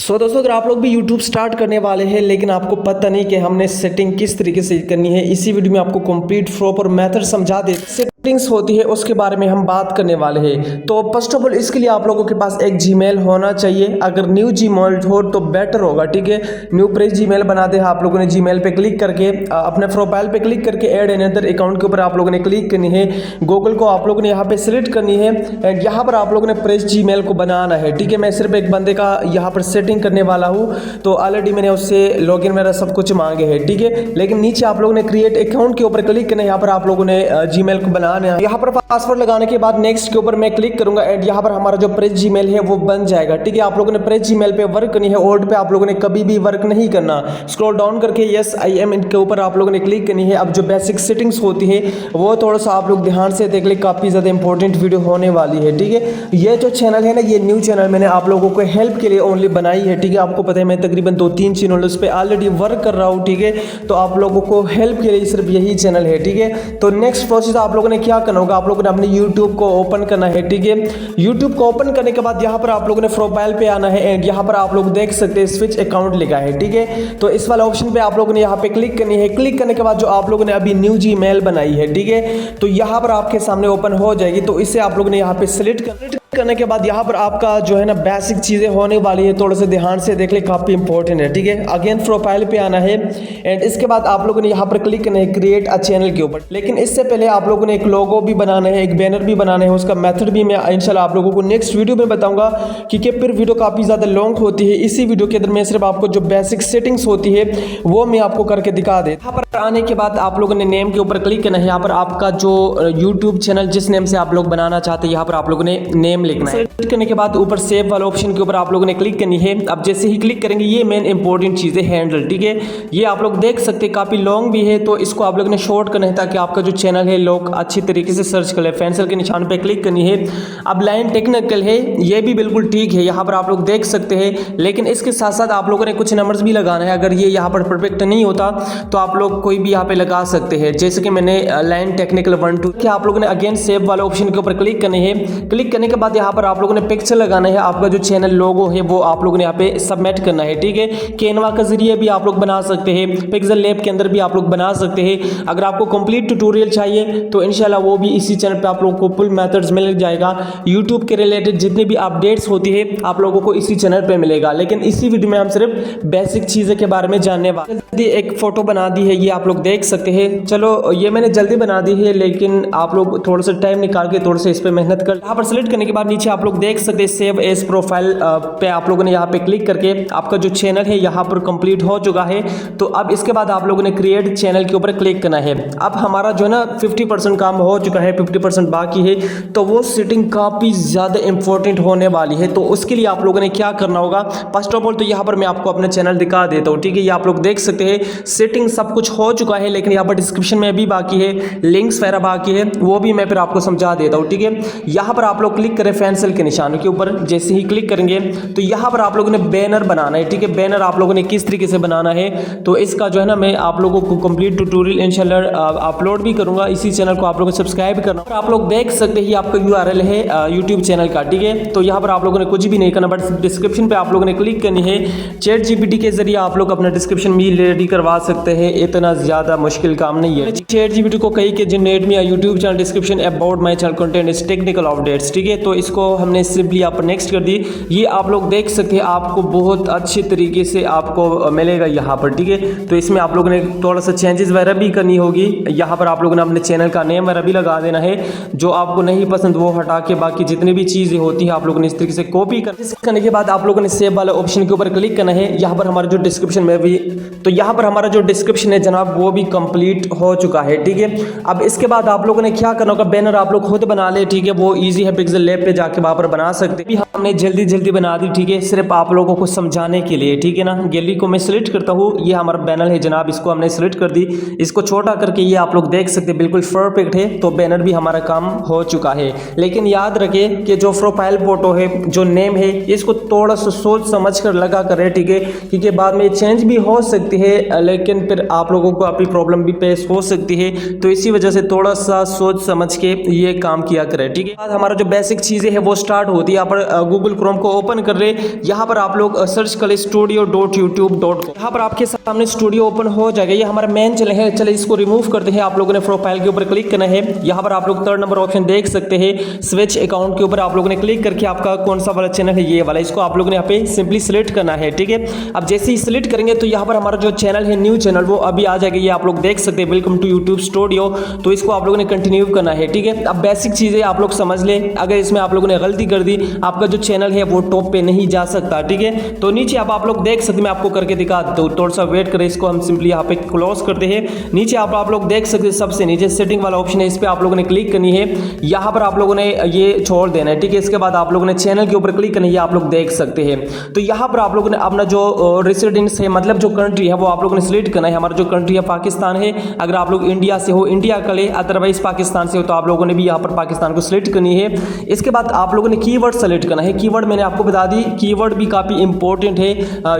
दोस्तों, अगर आप लोग भी YouTube स्टार्ट करने वाले हैं लेकिन आपको पता नहीं कि हमने सेटिंग किस तरीके से करनी है, इसी वीडियो में आपको कंप्लीट प्रॉपर मेथड समझा दे। सेटिंग्स होती है उसके बारे में हम बात करने वाले हैं। तो फर्स्ट ऑफ ऑल इसके लिए आप लोगों के पास एक जीमेल होना चाहिए। अगर न्यू जीमेल हो तो बेटर होगा, ठीक है। न्यू फ्रेश जीमेल बनाते हैं आप लोगों ने जीमेल पे क्लिक करके अपने प्रोफाइल पे क्लिक करके ऐड अनदर अकाउंट के ऊपर आप लोगों ने क्लिक करनी है। गूगल को आप लोगों ने यहाँ पे सिलेक्ट करनी है एंड यहाँ पर आप लोगों ने फ्रेश जीमेल को बनाना है, ठीक है। मैं सिर्फ एक बंदे का यहाँ पर सेटिंग करने वाला हूँ, तो ऑलरेडी मैंने उससे लॉगिन मेरा सब कुछ मांगे हैं, ठीक है। लेकिन नीचे आप लोगों ने क्रिएट अकाउंट के ऊपर क्लिक करना है। यहाँ पर आप लोगों ने जीमेल को बनाना है। यहाँ पर पासवर्ड लगाने के बाद नेक्स्ट के ऊपर मैं क्लिक करूंगा एंड यहाँ पर हमारा जो फ्रेश जीमेल है वो बन जाएगा, ठीक है। आप लोगों ने फ्रेश जीमेल पे वर्क करनी है, ओल्ड पे आप लोगों ने कभी भी वर्क नहीं करना। स्क्रॉल डाउन करके यस आई एम इनके ऊपर आप लोगों ने क्लिक करनी है। अब जो बेसिक सेटिंग्स होती है वो थोड़ा सा आप लोग ध्यान से देख ले, काफी ज्यादा इंपॉर्टेंट वीडियो होने वाली है, ठीक है। ये जो चैनल है ना, ये न्यू चैनल मैंने आप लोगों को हेल्प के लिए ओनली बनाई है, ठीक है। आपको पता है मैं तकरीबन 2-3 चैनल्स पे ऑलरेडी वर्क कर रहा हूँ, ठीक है। तो आप लोगों को हेल्प के लिए सिर्फ यही चैनल है, ठीक है। तो नेक्स्ट प्रोसेस आप लोगों ने क्या करना होगा, आप लोगों ने अपने यूट्यूब को ओपन करना है, ठीक है। यूट्यूब को ओपन करने के बाद यहाँ पर आप लोगों ने प्रोफाइल पे आना है एंड यहाँ पर आप लोग देख सकते हैं स्विच अकाउंट लिखा है, ठीक है। तो इस वाला ऑप्शन पे आप लोगों ने यहाँ पे क्लिक करनी है। क्लिक करने के बाद जो आप लोगों ने अभी न्यू जीमेल बनाई है, ठीक है, तो यहाँ पर आपके सामने ओपन हो जाएगी। तो इसे आप लोगों ने यहाँ पे सिलेक्ट करने के बाद यहाँ पर आपका जो है ना बेसिक चीजें होने वाली है, थोड़ा सा ध्यान से देख ले, काफी इंपॉर्टेंट है, ठीक है। अगेन प्रोफाइल पे आना है एंड इसके बाद आप लोगों ने यहाँ पर क्लिक करना है क्रिएट अ चैनल के ऊपर। लेकिन इससे पहले आप लोगों ने एक लोगो भी बनाना है, एक बैनर भी बनाना है। उसका मेथड भी मैं इंशाल्लाह आप लोगों को नेक्स्ट वीडियो में बताऊंगा, क्योंकि फिर वीडियो काफी ज्यादा लॉन्ग होती है। इसी वीडियो के अंदर मैं सिर्फ आपको जो बेसिक सेटिंग्स होती है वो मैं आपको करके दिखा दे। यहाँ पर आने के बाद आप लोगों ने नेम के ऊपर क्लिक करना है। यहाँ पर आपका जो यूट्यूब चैनल जिस नेम से आप लोग बनाना चाहते हैं यहाँ पर आप लोगों ने नेम लिखना है। करने के बाद ऊपर सेव वाला ऑप्शन के ऊपर आप लोगों ने क्लिक करनी है। अब जैसे ही क्लिक करेंगे ये मेन इंपॉर्टेंट चीज है हैंडल, ठीक है। ये आप लोग देख सकते हैं काफी लॉन्ग भी है, तो इसको आप लोगों ने शॉर्ट करना है ताकि आपका जो चैनल है लोग अच्छी तरीके से सर्च कर ले। पेंसिल के निशान पे क्लिक करनी है। अब लाइन टेक्निकल है, ये भी बिल्कुल ठीक है, यहाँ पर आप लोग देख सकते हैं। लेकिन इसके साथ साथ आप लोगों ने कुछ नंबर्स भी लगाना है। अगर ये यहाँ पर परफेक्ट नहीं होता तो आप लोग कोई भी यहाँ पे लगा सकते हैं, जैसे कि मैंने लाइन टेक्निकल 1 2 क्या आप लोगों ने अगेन सेव वाला ऑप्शन के ऊपर क्लिक करनी है। क्लिक करने के बाद यहाँ पर आप लोगों ने पिक्चर लगाना है। आपका जो चैनल लोगो है वो आप लोगों ने यहाँ पे सबमिट करना है, ठीक है। कैनवा के जरिए भी आप लोग बना सकते हैं, पिक्सेल लैब के अंदर भी आप लोग बना सकते हैं। अगर आपको कंप्लीट ट्यूटोरियल चाहिए तो इंशाल्लाह वो भी इसी चैनल पे आप लोगों को फुल मेथड्स मिल जाएगा। यूट्यूब के रिलेटेड जितनी भी अपडेट्स होती है आप लोगों को इसी चैनल पे मिलेगा। लेकिन इसी वीडियो में हम सिर्फ बेसिक चीजें के बारे में जानने वाले। एक फोटो बना दी है, ये आप लोग देख सकते हैं। चलो ये मैंने जल्दी बना दी है, लेकिन आप लोग थोड़ा सा टाइम निकाल के थोड़ा सा इस पे मेहनत कर। यहाँ पर सिलेक्ट करने के बाद नीचे आप लोग देख सकते हैं सेव एज प्रोफाइल पे आप लोगों ने यहाँ पे क्लिक करके आपका जो चैनल है यहाँ पर कंप्लीट हो चुका है। तो अब इसके बाद आप लोगों ने क्रिएट चैनल के ऊपर क्लिक करना है। अब हमारा जो है ना 50% काम हो चुका है, 50% बाकी है। तो वो सेटिंग काफी ज्यादा इंपॉर्टेंट होने वाली है। तो उसके लिए आप लोगों ने क्या करना होगा, फर्स्ट ऑफ ऑल तो यहाँ पर मैं आपको अपना चैनल दिखा देता हूँ, ठीक है। ये आप लोग देख सकते हैं सेटिंग सब कुछ हो चुका है, लेकिन यहाँ पर डिस्क्रिप्शन में भी बाकी है, लिंक्स वगैरह बाकी है, वो भी मैं फिर आपको समझा देता हूँ, ठीक है। यहाँ पर आप लोग क्लिक करें पेंसिल के निशान के ऊपर। जैसे ही क्लिक करेंगे तो यहाँ पर आप लोगों ने बैनर बनाना है, ठीक है। बैनर आप लोगों ने किस तरीके से बनाना है तो इसका जो है ना मैं आप लोगों को कंप्लीट ट्यूटोरियल इंशाल्लाह अपलोड भी करूंगा। इसी चैनल को आप लोगों को सब्सक्राइब करना। और आप लोग देख सकते हैं आपका URL है यूट्यूब चैनल का, ठीक है। तो यहाँ पर आप लोगों ने कुछ भी नहीं करना, बट डिस्क्रिप्शन पे आप लोगों ने क्लिक करनी है। चैट GPT के जरिए आप लोग अपना डिस्क्रिप्शन भी रेडी करवा सकते हैं, इतना ज्यादा मुश्किल काम नहीं है। चैट GPT को कही कि generate me YouTube channel description about my channel content is technical updates, ठीक है। तो इसको हमने सिंपली यहाँ पर नेक्स्ट कर दी। ये आप लोग देख सकते हैं आपको बहुत अच्छी तरीके से आपको मिलेगा यहाँ पर, ठीक है। तो इसमें आप लोगों ने थोड़ा सा चेंजेस वगैरह भी करनी होगी। यहाँ पर आप लोगों ने अपने चैनल का नेम वगैरह भी लगा देना है। जो आपको नहीं पसंद वो हटा के बाकी जितनी भी चीजें होती है आप लोगों ने इस तरीके से कॉपी करने के बाद आप लोगों ने सेव वाले ऑप्शन के ऊपर क्लिक करना है। यहाँ पर हमारा जो डिस्क्रिप्शन में भी, तो यहाँ पर हमारा जो डिस्क्रिप्शन है जनाब वो भी कंप्लीट हो चुका है, ठीक है। अब इसके बाद आप लोगों ने क्या करना होगा, बैनर आप लोग खुद बना ले, ठीक है। वो ईजी है, पिक्सेल लैब पे जाके वहां पर बना सकते हैं। हमने जल्दी बना दी, ठीक है, सिर्फ आप लोगों को समझाने के लिए, ठीक है ना। गैलरी को मैं सिलेक्ट करता हूँ, ये हमारा बैनर है जनाब, इसको हमने सिलेक्ट कर दी। इसको छोटा करके ये आप लोग देख सकते हैं बिल्कुल परफेक्ट है। तो बैनर भी हमारा काम हो चुका है। लेकिन याद रखें कि जो प्रोफाइल फोटो है, जो नेम है, इसको थोड़ा सा सोच समझ कर लगा करें, ठीक है, क्योंकि बाद में चेंज भी हो सकती है, लेकिन फिर आप लोगों को अपनी प्रॉब्लम भी पेश हो सकती है। तो इसी वजह से थोड़ा सा सोच समझ के ये काम किया करें, ठीक है। हमारा जो बेसिक चीज़ें हैं वो स्टार्ट होती है। यहाँ पर गूगल क्रोम को ओपन कर ले, यहाँ पर आप लोग सर्च कर ले studio.youtube.com। यहाँ पर आपके सामने स्टूडियो ओपन हो जाएगा। ये हमारा मेन चैनल है। चलिए इसको रिमूव करते हैं। आप लोगों ने प्रोफाइल के ऊपर क्लिक करना है। यहाँ पर आप लोग 3rd नंबर ऑप्शन देख सकते हैं, स्विच अकाउंट के ऊपर आप लोगों ने क्लिक करके आपका कौन सा वाला चैनल है, ये वाला, इसको आप लोगों ने यहाँ पे सिंपली सिलेक्ट करना है। ठीक है, अब जैसे ही सिलेक्ट करेंगे तो यहाँ पर हमारा जो चैनल है, न्यू चैनल, वो अभी आ जाएगा। ये आप लोग देख सकते हैं, वेलकम टू यूट्यूब स्टूडियो। तो इसको आप लोगों ने कंटिन्यू करना है। ठीक है, अब बेसिक चीज़ें आप लोग समझ ले। अगर इसमें आप लोगों ने गलती कर दी, आपका जो चैनल है वो टॉप पे नहीं जा सकता। ठीक है, तो नीचे अब आप लोग देख सकते, मैं आपको करके दिखा देता हूँ, थोड़ा सा वेट करें। इसको हम सिंपली यहाँ पे क्लोज करते हैं। नीचे आप लोग देख सकते हैं, सबसे नीचे सेटिंग वाला ऑप्शन है, इस पर आप लोगों ने क्लिक करनी है। यहाँ पर आप लोगों ने ये छोड़ देना है। ठीक है, इसके बाद आप लोगों ने चैनल के ऊपर क्लिक करना है, ये आप लोग देख सकते हैं। तो यहाँ पर आप लोगों ने अपना जो रेसिडेंस है, मतलब जो कंट्री है, वो आप लोगों ने सिलेक्ट करना है। हमारा जो कंट्री है पाकिस्तान है। अगर आप लोग इंडिया से हो, इंडिया कर ले, अदरवाइज पाकिस्तान से हो तो आप लोगों ने भी यहाँ पर पाकिस्तान को सिलेक्ट करनी है। इसके बाद आप लोगों ने कीवर्ड सेलेक्ट करना है। कीवर्ड मैंने आपको बता दी, कीवर्ड भी काफ़ी इंपॉर्टेंट है।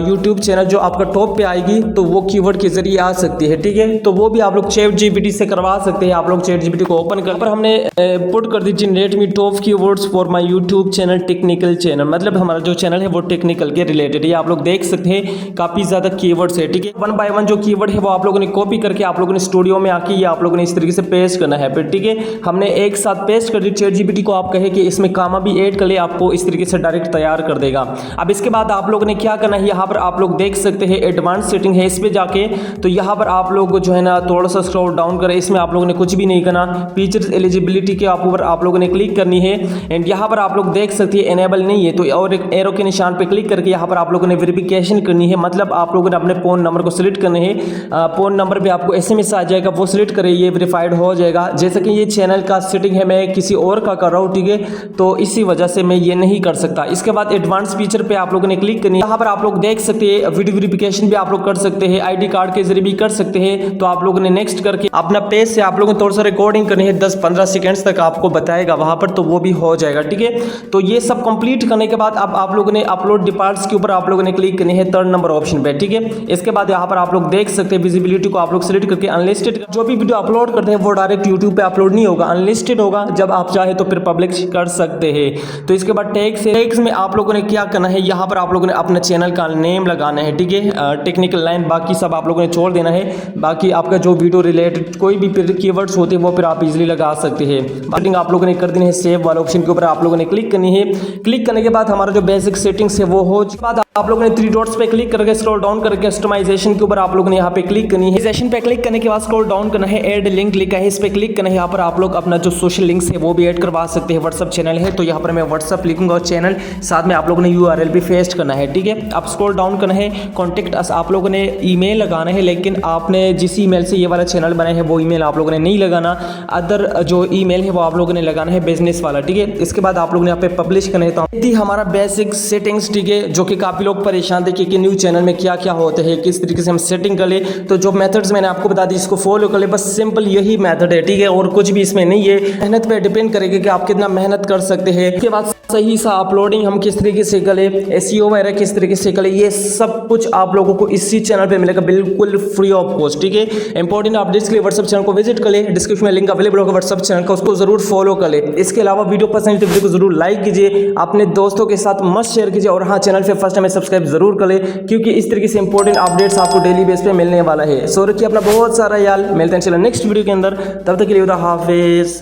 यूट्यूब चैनल जो आपका टॉप पे आएगी तो वो कीवर्ड के जरिए आ सकती है। ठीक है, तो वो भी आप लोग ChatGPT से करवा सकते हैं। आप लोग ChatGPT को ओपन कर, पर हमने पुट कर दी generate me top keywords for my YouTube channel technical channel, मतलब हमारा जो चैनल है वो टेक्निकल के रिलेटेड है। आप लोग देख सकते हैं काफ़ी ज़्यादा कीवर्ड्स है। ठीक है, 1 बाय 1 जो कीवर्ड है वो आप लोगों ने कॉपी करके आप लोगों ने स्टूडियो में आके ये आप लोगों ने इस तरीके से पेस्ट करना है। फिर ठीक है, हमने एक साथ पेस्ट कर दी। ChatGPT को आप कहे कि इसमें कामा भी ऐड कर ले, आपको इस तरीके से डायरेक्ट तैयार कर देगा। अब इसके बाद आप लोगों ने क्या करना है, यहाँ पर आप लोग देख सकते हैं एडवांस सेटिंग है, इस पर जाके तो यहाँ पर आप लोग जो है ना थोड़ा सा स्क्रॉल डाउन करें। इसमें आप लोगों ने कुछ भी नहीं करना, फीचर्स एलिजिबिलिटी के ऊपर आप लोगों ने क्लिक करनी है। एंड यहाँ पर आप लोग देख सकते हैं एनेबल नहीं है, तो और एक एरो के निशान पे क्लिक करके यहाँ पर आप लोगों ने वेरिफिकेशन करनी है। मतलब आप लोगों ने अपने फ़ोन नंबर को सिलेक्ट करने हैं। फ़ोन नंबर पे आपको SMS आ जाएगा, वो सिलेक्ट करें, ये वेरीफाइड हो जाएगा। जैसे कि ये चैनल का सेटिंग है, मैं किसी और का कर रहा हूँ। ठीक है, तो इसी वजह से मैं ये नहीं कर सकता। इसके बाद एडवांस फीचर पे आप लोगों ने क्लिक करनी है। यहाँ पर आप लोग देख सकते हैं वीडियो वेरिफिकेशन भी आप लोग कर सकते हैं, ID कार्ड के जरिए भी कर सकते हैं। तो आप लोगों ने नेक्स्ट करके अपना पेज से आप लोगों ने थोड़ा सा रिकॉर्डिंग करनी है, 10-15 सेकेंड्स तक आपको बताएगा वहाँ पर, तो वो भी हो जाएगा। ठीक है, तो ये सब कंप्लीट करने के बाद अब आप लोगों ने अपलोड डिपार्ट्स के ऊपर आप लोगों ने क्लिक करनी है 3rd नंबर ऑप्शन पे। ठीक है, इसके बाद यहाँ पर आप लोग देख सकते हैं विजिबिलिटी को आप लोग सिलेक्ट करके अनलिस्टेड, जो भी वीडियो अपलोड करते हैं वो डायरेक्ट यूट्यूब पे अपलोड नहीं होगा, अनलिस्टेड होगा। जब आप चाहे तो फिर पब्लिक कर सकते हैं। तो इसके बाद टैग्स में आप लोगों ने क्या करना है, यहाँ पर आप लोगों ने अपना चैनल का नेम लगाना है। ठीक है, टेक्निकल लाइन बाकी सब आप लोगों ने छोड़ देना है। बाकी आपका जो वीडियो रिलेटेड कोई भी फिर कीवर्ड्स होते हैं वो फिर आप इजीली लगा सकते हैं। सेटिंग आप लोगों ने कर देनी है, सेव वाले ऑप्शन के ऊपर आप लोगों ने क्लिक करनी है। क्लिक करने के बाद हमारा जो बेसिक सेटिंग्स है वो हो जाने के बाद आप लोगों ने 3 डॉट्स पे क्लिक करके स्क्रॉल डाउन करके कस्टमाइजेशन के ऊपर आप लोगों ने यहाँ पे क्लिक करनी है। कस्टमाइजेशन पे क्लिक करने के बाद स्क्रॉल डाउन करना है, ऐड लिंक लिखा है, इस पे क्लिक करना है। यहाँ पर आप लोग अपना जो सोशल लिंक्स है वो भी ऐड करवा सकते हैं। व्हाट्सअप चैनल है तो यहाँ पर मैं व्हाट्सअप लिखूंगा और चैनल साथ में आप लोगों ने URL भी पेस्ट करना है। ठीक है, अब स्क्रॉल डाउन करना है, कॉन्टेक्ट अस आप लोगों ने ईमेल लगाना है, लेकिन आपने जिस ईमेल से ये वाला चैनल बनाया है वो ईमेल आप लोगों ने नहीं लगाना, अदर जो ईमेल है वो आप लोगों ने लगाना है, बिजनेस वाला। ठीक है, इसके बाद आप लोगों ने यहाँ पे पब्लिश करना है। तो थी हमारा बेसिक सेटिंग्स। ठीक है, जो कि काफ़ी लोग परेशान थे कि न्यू चैनल में क्या क्या होते हैं, किस तरीके से हम सेटिंग कर ले। तो जो मेथड्स मैंने आपको बता दी इसको फॉलो कर ले, बस सिंपल यही मेथड है। ठीक है, और कुछ भी इसमें नहीं है, मेहनत पे डिपेंड करेगा कि आप कितना मेहनत कर सकते हैं। इसके बाद सही सा अपलोडिंग हम किस तरीके से करें, SEO वगैरह किस तरीके से करें, ये सब कुछ आप लोगों को इसी चैनल पे मिलेगा बिल्कुल फ्री ऑफ कॉस्ट। ठीक है, इंपॉर्टेंट अपडेट्स के लिए व्हाट्सअप चैनल को विजिट कर ले, डिस्क्रिप्शन में लिंक अवेलेबल होगा व्हाट्सअप चैनल का, उसको जरूर फॉलो कर ले। इसके अलावा वीडियो पसंद तो वीडियो को जरूर लाइक कीजिए, अपने दोस्तों के साथ मस्त शेयर कीजिए, और हाँ, चैनल पे फर्स्ट टाइम सब्सक्राइब जरूर कर ले, क्योंकि इस तरीके से इंपॉर्टेंट अपडेट्स आपको डेली बेस पे मिलने वाला है। सो रखिए अपना बहुत सारा ख्याल, मिलते हैं चलो नेक्स्ट वीडियो के अंदर, तब तक के लिए हाफिज।